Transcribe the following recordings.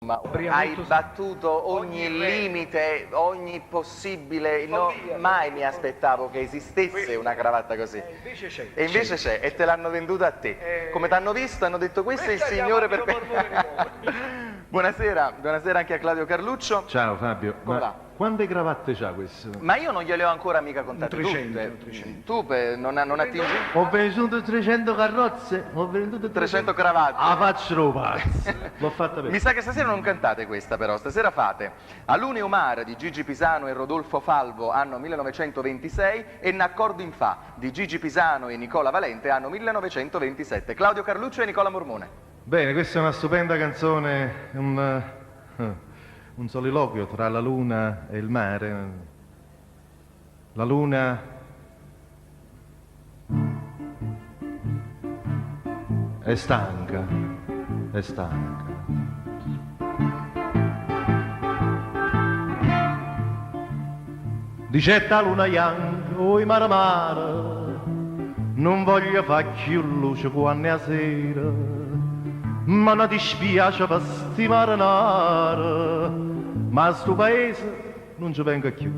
insomma, hai battuto ogni limite, ogni possibile... No, mai mi aspettavo che esistesse una cravatta così. Invece c'è. E invece c'è, e te l'hanno venduta a te. Come ti hanno visto, hanno detto questo è il signore per... Buonasera, buonasera anche a Claudio Carluccio. Ciao Fabio, Come va? ma quante cravatte c'ha questo? Ma io non gliele ho ancora mica contate 300, tutte. 300. Tu non attingi? Ho venduto 300 carrozze, ho venduto 300 cravatte. Ah, faccio pazzo, l'ho fatta per... Mi sa che stasera non cantate questa però, stasera fate Alune Umar di Gigi Pisano e Rodolfo Falvo anno 1926 e N'accordo in fa di Gigi Pisano e Nicola Valente anno 1927. Claudio Carluccio e Nicola Mormone. Bene, questa è una stupenda canzone, un soliloquio tra la luna e il mare. La luna è stanca, è stanca. Dice la luna bianca, oi mare mare, non voglio far più luce quando è sera. Ma non ti spiace per sti marinare, ma sto paese non ci venga più.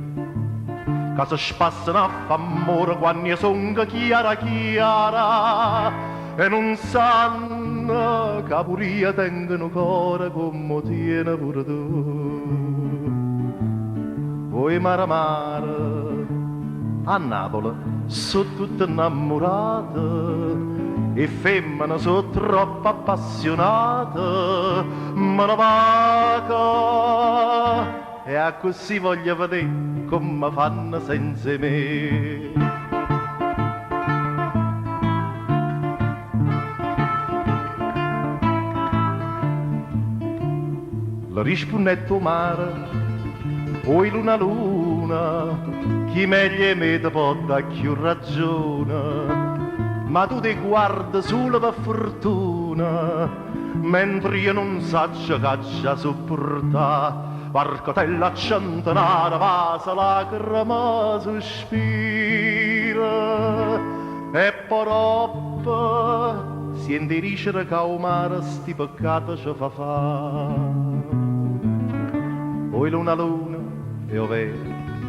Che si spassano a famore quando sono chiara chiara e non sanno che pure io tengo cuore come tiene pure tu. Voi mare mare, a Napoli sono tutte innamorate e femmine sono troppo appassionate, ma non vaga e a così voglio vedere come fanno senza me. La rispondetto mare, oi luna luna, chi meglio me te può dare più ragione. Ma tu ti guardi solo per fortuna, mentre io non saggio caccia sopportare, varcotella centenare, vasa lacrima sospira, e poi si indirisce che o mare sti peccati ci fa fa. Oi luna luna, e ovvero,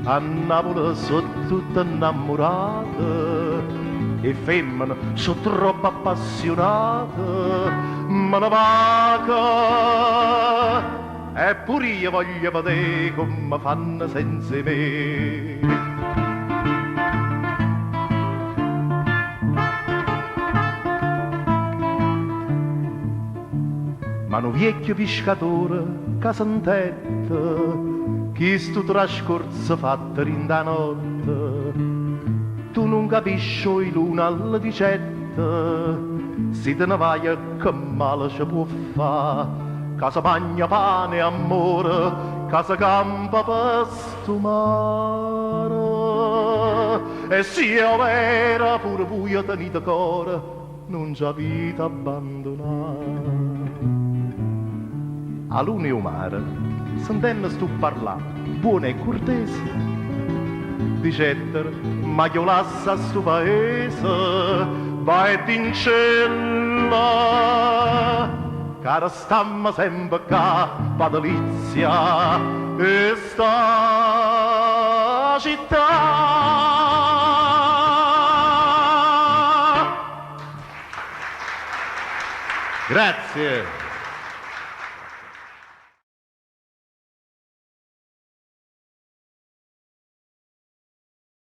a Napoli sono tutte innamorate, e femmine sono troppo appassionate, ma non vaga, e pure io voglio vedere come fanno senza me. Ma un vecchio pescatore che s'intetta, che sto trascorso fatto in da notte, tu non capisci oi luna alla dicetta, se te ne vai che male ci può fa, che si magna pane e amore, che si campa per sto mare. E se è vera pure voi tenete cuore, non c'è vita abbandonata. A luna e o mare, sentendo sto parlare, buono e cortese, dicetter, ma io lascia sto paese, vai in cielo, cara stamma sempre qua, padalizia, e sta città. Grazie.